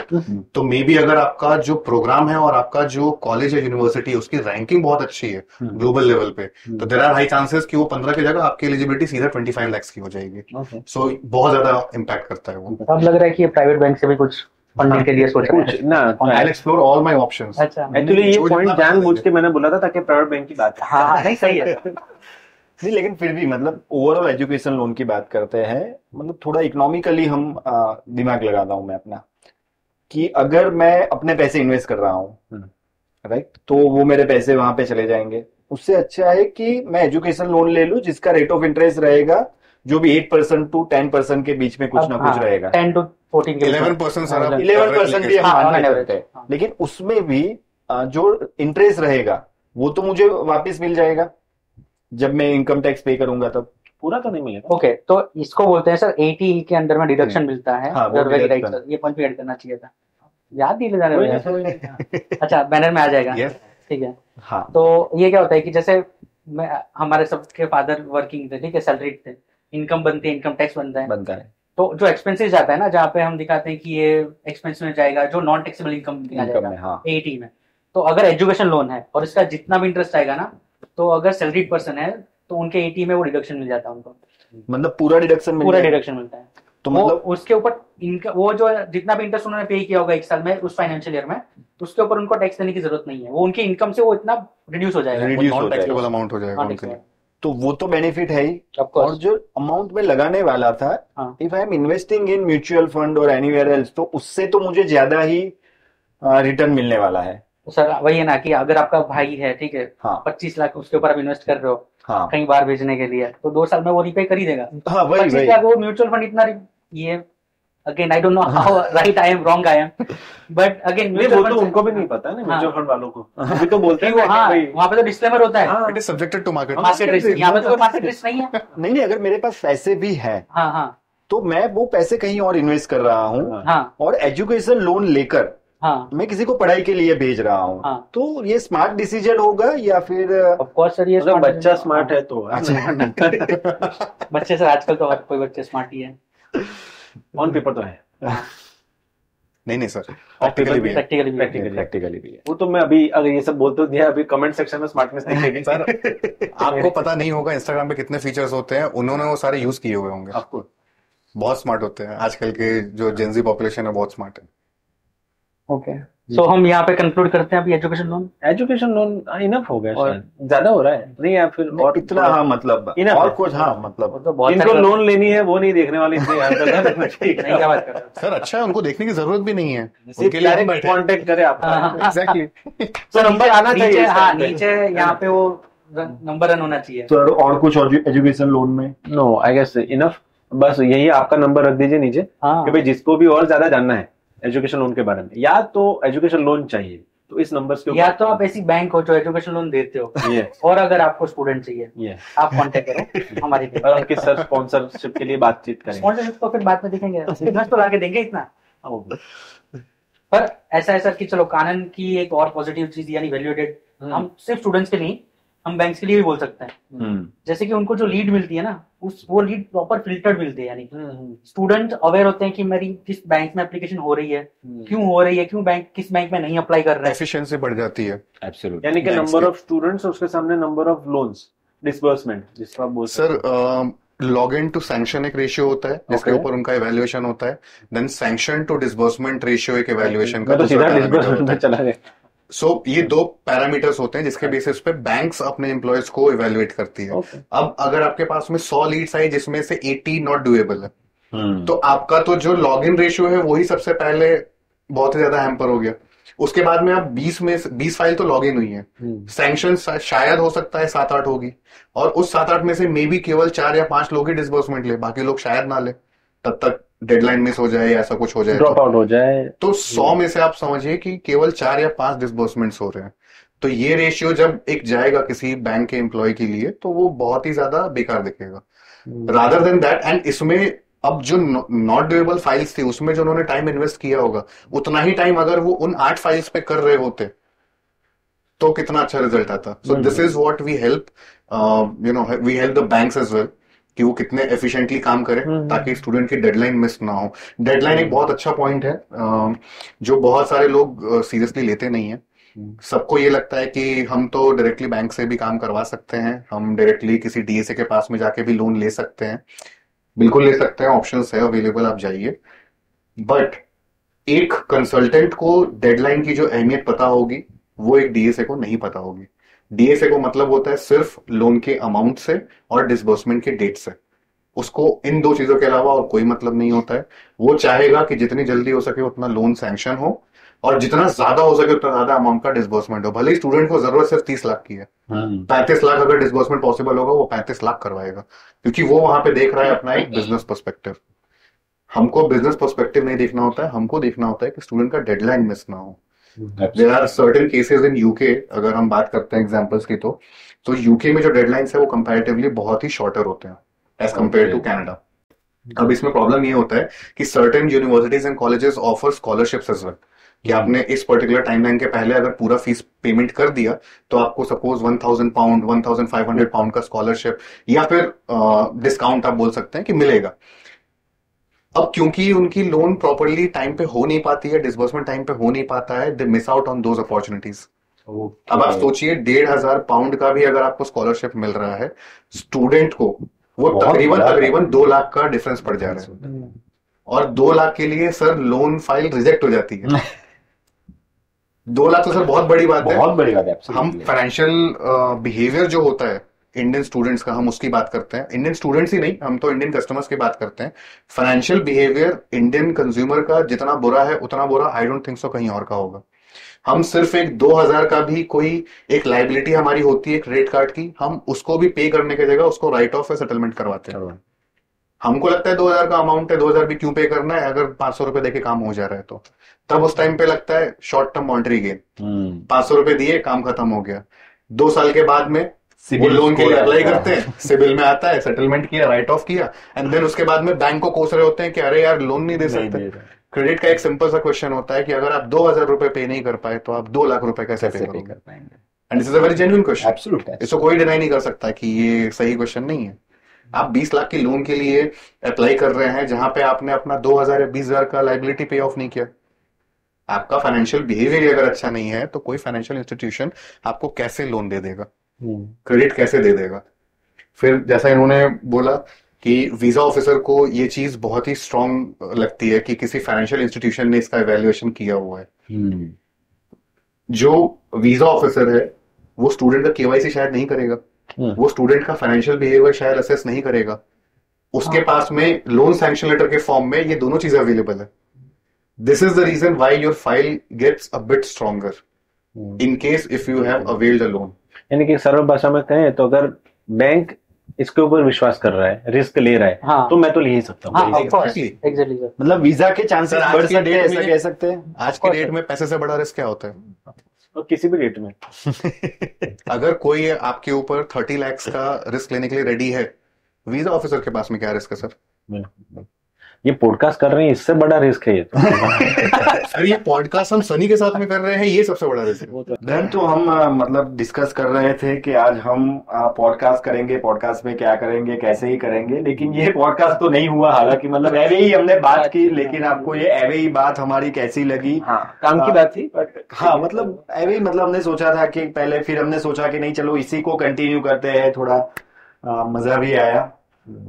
तो मे बी अगर आपका जो प्रोग्राम है और आपका जो कॉलेज या यूनिवर्सिटी है उसकी रैंकिंग बहुत अच्छी है ग्लोबल लेवल पे, तो देयर आर हाई चांसेस कि वो 15 की जगह आपकी एलिजिबिलिटी सीधा 25 लाख की हो जाएगी। सो बहुत ज्यादा इम्पैक्ट करता है वो। अब लग रहा है कि ये प्राइवेट बैंक से भी कुछ फंडिंग के लिए सोच रहे हैं ना। I will explore all my options. अच्छा, एक्चुअली ये पॉइंट जानबूझ के मैंने बोला था ताकि प्राइवेट बैंक की बात है। हाँ नहीं सही है। नहीं, लेकिन फिर भी मतलब ओवरऑल एजुकेशन लोन की बात करते हैं, मतलब थोड़ा इकोनॉमिकली हम दिमाग लगाता हूं मैं अपना, कि अगर मैं अपने पैसे इन्वेस्ट कर रहा हूँ, राइट, तो वो मेरे पैसे वहां पे चले जाएंगे। उससे अच्छा है कि मैं एजुकेशन लोन ले लूं जिसका रेट ऑफ इंटरेस्ट रहेगा जो भी 8% to 10% के बीच में कुछ ना कुछ रहेगा। 10 to 14 11% सर, 11% भी हम मान हाँ, सकते हैं, लेकिन उसमें भी जो इंटरेस्ट रहेगा वो तो मुझे वापस मिल जाएगा जब मैं इनकम टैक्स पे करूंगा तब। पूरा तो नहीं मिलेगा। ओके, तो इसको बोलते हैं सर 80 के अंडर में डिडक्शन मिलता है। हाँ, वो वेरी राइट deduction। सर, ये पॉइंट भी ऐड करना चाहिए था, याद दिले जा रहे हैं। अच्छा, बैनर में आ जाएगा। ठीक है। हाँ, तो ये क्या होता है कि जैसे हमारे सबके फादर वर्किंग थे, ठीक है, सैलरीड थे, इनकम बनती है, इनकम टैक्स बनता है। तो जो एक्सपेंसेस जाता है ना, जहाँ पे हम दिखाते हैं कि ये एक्सपेंस में जाएगा, जो नॉन टैक्सेबल इनकम जाएगा हाँ। 80 में। तो अगर एजुकेशन लोन है और इसका जितना भी इंटरेस्ट आएगा ना, तो अगर सैलरीड पर्सन है तो उनके 80 में वो डिडक्शन मिल जाता है उनको, मतलब पूरा डिडक्शन मिलता है। तो मतलब उसके ऊपर इनका वो जो जितना भी इंटरेस्ट उन्होंने पे किया होगा एक साल में उस फाइनेंशियल ईयर में, उसके ऊपर उनको टैक्स देने की जरूरत नहीं है। वो उनकी इनकम से वो इतना रिड्यूस हो जाएगा, नॉन टैक्सेबल अमाउंट हो जाएगा उनके लिए। तो वो तो बेनिफिट है ही। और जो अमाउंट में लगाने वाला था, if I am investing in mutual fund और एनीवेयर एल्स, तो उससे तो मुझे ज्यादा ही रिटर्न मिलने वाला है। सर वही है ना कि अगर आपका भाई है, ठीक है, 25 लाख उसके ऊपर आप इन्वेस्ट कर रहे हो कई बार भेजने के लिए, तो 2 साल में वो रिपे कर ही देगा। 25 लाख वो म्यूचुअल फंड इतना, ये again I don't know how right I am wrong I am, but again वो तो उनको भी नहीं पता ना म्यूचुअल फंड वालों को, अभी तो बोलते हैं वहाँ पे तो डिस्क्लेमर होता है, it is subjected to market risk. यहाँ पे तो कोई मार्केट रिस्क नहीं है। नहीं, अगर मेरे पास पैसे भी हैं, तो मैं वो पैसे कहीं और इन्वेस्ट कर रहा हूँ और एजुकेशन लोन लेकर मैं किसी को पढ़ाई के लिए भेज रहा हूँ, तो ये स्मार्ट डिसीजन होगा या फिर? ऑफ कोर्स सर, ये बच्चा स्मार्ट है तो बच्चे सर आजकल तो हर कोई बच्चे स्मार्ट ही है, ऑन पेपर तो है। नहीं सर, प्रैक्टिकली भी है। वो तो मैं अभी अगर ये सब बोलते दिया, अभी कमेंट सेक्शन में स्मार्टनेस दिखेगी सर। आपको पता नहीं होगा इंस्टाग्राम पे कितने फीचर्स होते हैं, उन्होंने वो सारे यूज किए हुए होंगे। आपको बहुत स्मार्ट होते हैं आजकल के जो जेनजी पॉपुलेशन है, बहुत स्मार्ट है। ओके, सो हम यहाँ पे कंक्लूड करते हैं अभी एजुकेशन लोन इनफ हो गया, ज्यादा हो रहा है नहीं या फिर और इतना? हाँ, मतलब और कुछ, हाँ मतलब तो इनको लोन लेनी है वो नहीं देखने वाले नहीं क्या बात कर रहे हो सर? अच्छा है, उनको देखने की जरूरत भी नहीं है, उनके लिए कांटेक्ट करे आप। एग्जैक्टली। तो नंबर आना चाहिए। हाँ, नीचे यहाँ पे वो नंबर रन होना चाहिए। तो और कुछ एजुकेशन लोन में? नो, आई गेस इनफ, बस यही आपका नंबर रख दीजिए नीचे कि भाई जिसको भी और ज्यादा जानना है एजुकेशन लोन के बारे में, या तो एजुकेशन लोन चाहिए तो इस नंबर के ऊपर, या तो आप ऐसी बैंक हो जो एजुकेशन लोन देते हो, और अगर आपको स्टूडेंट चाहिए आप कांटेक्ट करो हमारी टीम, और उनके सर स्पॉन्सरशिप के लिए बातचीत करेंगे। स्पॉन्सरशिप तो फिर बाद में देखेंगे, बिजनेस तो लाके देंगे इतना। पर ऐसा है सर कि चलो कानून की एक और पॉजिटिव चीज यानी वैल्यूएटेड, हम सिर्फ स्टूडेंट्स के नहीं, हम बैंक्स के लिए भी बोल सकते हैं। जैसे कि उनको जो लीड मिलती है ना, वो लीड प्रॉपर फिल्टर्ड मिलती है, यानी स्टूडेंट अवेयर होते हैं कि मेरी किस बैंक में एप्लीकेशन हो रही है, क्यों हो रही है, क्यों किस बैंक में नहीं अप्लाई कर रहा है, एफिशिएंसी बढ़ जाती है। एब्सोल्युटली। यानी कि नंबर ऑफ स्टूडेंट्स उसके सामने नंबर ऑफ लोन्स डिसबर्समेंट, जिसको आप बोलते हैं sir log in to sanction एक रेशियो होता है जिसके ऊपर उनका इवैल्यूएशन होता है, then sanction to disbursement ratio एक इवैल्यूएशन का दूसरा डिसबर्समेंट में चला गया। सो ये 2 पैरामीटर्स होते हैं जिसके बेसिस पे बैंक्स अपने एम्प्लॉयज को इवेल्युएट करती है। अब अगर आपके पास में 100 लीड्स आई जिसमें से 80 नॉट डूएबल है, तो आपका तो जो लॉग इन रेशियो है वही सबसे पहले बहुत ही ज्यादा हैम्पर हो गया। उसके बाद में आप 20 फाइल तो लॉग इन हुई है, सैंक्शन शायद हो सकता है 7-8 होगी, और उस 7-8 में से मे बी केवल 4 या 5 लोग ही डिसबर्समेंट ले, बाकी लोग शायद ना ले, तब तक डेडलाइन मिस हो जाए, ऐसा कुछ हो जाए, ड्रॉप आउट हो जाए। तो 100 में से आप समझिए कि केवल 4 या 5 डिसबर्समेंट्स हो रहे हैं। तो ये रेशियो जब एक जाएगा किसी बैंक के एम्प्लॉय के लिए, तो वो बहुत ही ज्यादा बेकार दिखेगा रादर देन दैट। एंड इसमें अब जो नॉट ड्यूएबल फाइल्स थी उसमें जो उन्होंने टाइम इन्वेस्ट किया होगा, उतना ही टाइम अगर वो उन 8 फाइल्स पे कर रहे होते तो कितना अच्छा रिजल्ट आता। So this is what we help, we help the banks as well, कि वो कितने एफिशिएंटली काम करे ताकि स्टूडेंट की डेडलाइन मिस ना हो। डेडलाइन एक बहुत अच्छा पॉइंट है जो बहुत सारे लोग सीरियसली लेते नहीं है। सबको ये लगता है कि हम तो डायरेक्टली बैंक से भी काम करवा सकते हैं, हम डायरेक्टली किसी डीएसए के पास में जाके भी लोन ले सकते हैं। बिल्कुल ले सकते हैं, ऑप्शंस है अवेलेबल, आप जाइए। बट एक कंसल्टेंट को डेडलाइन की जो अहमियत पता होगी वो एक डीएसए को नहीं पता होगी। डीएसए को मतलब होता है सिर्फ लोन के अमाउंट से और डिसबर्समेंट के डेट से, उसको इन दो चीजों के अलावा और कोई मतलब नहीं होता है। वो चाहेगा कि जितनी जल्दी हो सके उतना लोन सैंक्शन हो और जितना ज्यादा हो सके उतना ज्यादा अमाउंट का डिसबर्समेंट हो। भले ही स्टूडेंट को जरूरत सिर्फ 30 लाख की है, 35 लाख अगर डिसबर्समेंट पॉसिबल होगा वो 35 लाख करवाएगा, क्योंकि वो वहां पे देख रहा है अपना एक बिजनेस पर्सपेक्टिव। हमको बिजनेस पर्सपेक्टिव नहीं देखना होता है, हमको देखना होता है कि स्टूडेंट का डेडलाइन मिस ना हो। There are certain cases in UK, अगर हम बात करते हैं एग्जांपल्स की, तो यूके में जो डेडलाइंस है वो कंपैरेटिवली बहुत ही शॉर्टर होते हैं एज कंपेयर टू कनाडा। अब इसमें प्रॉब्लम ये होता है कि certain universities and colleges offer scholarships as well, कि आपने इस पर्टिकुलर टाइमलाइन के पहले अगर पूरा फीस पेमेंट कर दिया तो आपको सपोज 1000 पाउंड 1500 पाउंड का स्कॉलरशिप या फिर डिस्काउंट आप बोल सकते हैं कि मिलेगा। अब क्योंकि उनकी लोन प्रॉपरली टाइम पे हो नहीं पाती है, डिसबर्समेंट टाइम पे हो नहीं पाता है, they miss out on those opportunities. अब आप सोचिए 1500 पाउंड का भी अगर आपको स्कॉलरशिप मिल रहा है स्टूडेंट को, वो तकरीबन 2 लाख का डिफरेंस पड़ जा रहा है। और 2 लाख के लिए सर लोन फाइल रिजेक्ट हो जाती है। 2 लाख तो सर बहुत बड़ी बात है, बहुत बड़ी बात है। हम फाइनेंशियल बिहेवियर जो होता है इंडियन स्टूडेंट्स का, हम उसकी बात करते हैं। इंडियन स्टूडेंट्स ही नहीं, हम तो इंडियन कस्टमर्स की बात करते हैं। फाइनेंशियल बिहेवियर इंडियन कंज्यूमर का जितना बुरा है उतना बुरा आई डोंट थिंक सो कहीं और का होगा। हम सिर्फ एक 2000 का भी कोई एक लाइबिलिटी हमारी होती है क्रेडिट कार्ड की, हम उसको भी पे करने की जगह उसको राइट ऑफ या सेटलमेंट करवाते हैं। हमको लगता है 2000 का अमाउंट है, 2000 भी क्यों पे करना है, अगर 500 रुपए देके काम हो जा रहा है तो तब उस टाइम पे लगता है शॉर्ट टर्म मॉनिटरी गेन। 500 रुपए दिए, काम खत्म हो गया। 2 साल के बाद में वो लोन के लिए अप्लाई करते हैं, सिविल में आता है, सेटलमेंट किया, राइट ऑफ किया, एंड देन उसके बाद में बैंक को कोस रहे होते हैं कि अरे यार लोन नहीं दे सकते। क्रेडिट का एक सिंपल सा क्वेश्चन होता है कि अगर आप 2000 रुपए पे नहीं कर पाए तो आप 2 लाख रुपए कैसे पे कर पाएंगे? And this is a very genuine question, absolutely. इसको कोई डिनाई नहीं कर सकता कि ये सही क्वेश्चन नहीं है। आप 20 लाख की लोन के लिए अप्लाई कर रहे हैं जहां पे आपने अपना 2000 या 20,000 का लाइबिलिटी पे ऑफ नहीं किया। आपका फाइनेंशियल बिहेवियर अगर अच्छा नहीं है तो कोई फाइनेंशियल इंस्टीट्यूशन आपको कैसे लोन दे देगा, क्रेडिट कैसे दे देगा? फिर जैसा इन्होंने बोला कि वीजा ऑफिसर को ये चीज बहुत ही स्ट्रांग लगती है कि किसी फाइनेंशियल इंस्टीट्यूशन ने इसका इवैल्यूएशन किया हुआ है। जो वीजा ऑफिसर है वो स्टूडेंट का केवाईसी शायद नहीं करेगा, वो स्टूडेंट का फाइनेंशियल बिहेवियर शायद असेस नहीं करेगा। उसके पास में लोन सैंक्शन लेटर के फॉर्म में ये दोनों चीजें अवेलेबल है। This is the reason why your file gets a bit stronger in case if you have availed a loan. यानी कि सरल भाषा में कहें तो अगर बैंक इसके ऊपर विश्वास कर रहा है, रिस्क ले रहा है, हाँ, तो मैं तो ले ही सकता हूँ। एग्जैक्टली, मतलब वीजा के चांसेस बढ़ सकते हैं, ऐसा कह सकते हैं। आज की डेट में पैसे से बड़ा रिस्क क्या होता है? और किसी भी रेट में अगर कोई आपके ऊपर 30 लाख का रिस्क लेने के लिए रेडी है, वीजा ऑफिसर के पास में क्या रिस्क है सर? ये पॉडकास्ट कर रहे हैं, इससे बड़ा रिस्क है ये तो। सर ये पॉडकास्ट हम सनी के साथ में कर रहे हैं, ये सबसे बड़ा रिस्क है। देन तो हम मतलब डिस्कस कर रहे थे कि आज हम पॉडकास्ट करेंगे, पॉडकास्ट में क्या करेंगे, कैसे ही करेंगे, लेकिन ये पॉडकास्ट तो नहीं हुआ। हालांकि मतलब एवे ही हमने बात की, लेकिन आपको ये एवे ही बात हमारी कैसी लगी? हाँ, काम की बात थी, बट हाँ मतलब एवे ही, मतलब हमने सोचा था कि पहले, फिर हमने सोचा कि नहीं चलो इसी को कंटिन्यू करते हैं, थोड़ा मजा भी आया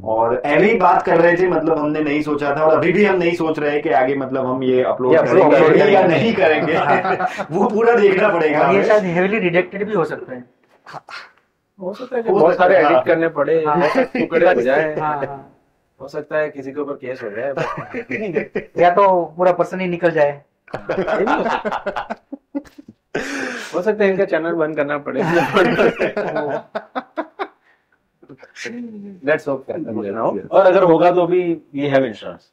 और ऐवी बात कर रहे थे। मतलब हमने नहीं सोचा था और अभी भी हम नहीं सोच रहे हैं कि आगे मतलब हम ये अपलोड करेंगे या नहीं करेंगे। वो पूरा देखना पड़ेगा। ये शायद हेवीली रिजेक्टेड भी हो सकता है। हो सकता है कि बहुत सारे एडिट करने पड़े, टुकड़े हो जाए। हो सकता है किसी के ऊपर केस हो जाए, या तो पूरा पर्सन ही निकल जाए। हो सकता है इनका चैनल बंद करना पड़े। Let's hope that मुझे ना हो, और अगर होगा तो भी we have insurance।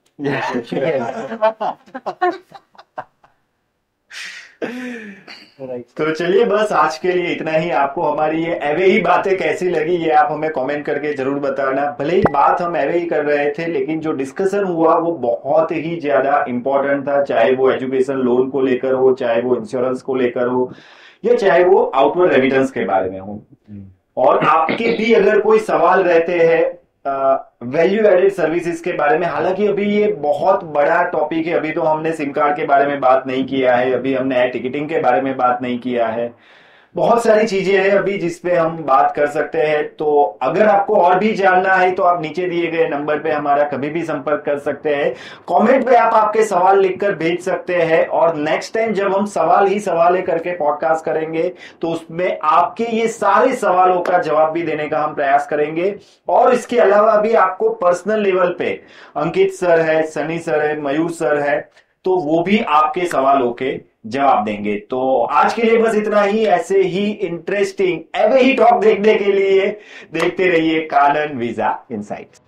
तो चलिए बस आज के लिए इतना ही। आपको हमारी ये एवे ही बातें कैसी लगी ये आप हमें कमेंट करके जरूर बताना। भले ही बात हम एवे ही कर रहे थे, लेकिन जो डिस्कशन हुआ वो बहुत ही ज्यादा इंपॉर्टेंट था, चाहे वो एजुकेशन लोन को लेकर हो, चाहे वो इंश्योरेंस को लेकर हो, या चाहे वो आउटवर्ड रेमिटेंस के बारे में हो। और आपके भी अगर कोई सवाल रहते हैं वैल्यू एडेड सर्विसेज के बारे में। हालांकि अभी ये बहुत बड़ा टॉपिक है, अभी तो हमने सिम कार्ड के बारे में बात नहीं किया है, अभी हमने एयर टिकटिंग के बारे में बात नहीं किया है, बहुत सारी चीजें हैं अभी जिसपे हम बात कर सकते हैं। तो अगर आपको और भी जानना है तो आप नीचे दिए गए नंबर पे हमारा कभी भी संपर्क कर सकते हैं। कमेंट पे आप आपके सवाल लिखकर भेज सकते हैं, और नेक्स्ट टाइम जब हम सवाल ही सवाल करके पॉडकास्ट करेंगे तो उसमें आपके ये सारे सवालों का जवाब भी देने का हम प्रयास करेंगे। और इसके अलावा भी आपको पर्सनल लेवल पे अंकित सर है, सनी सर है, मयूर सर है, तो वो भी आपके सवालों के जवाब देंगे। तो आज के लिए बस इतना ही। ऐसे ही इंटरेस्टिंग एवे ही टॉक देखने के लिए देखते रहिए कानन वीजा इनसाइट्स।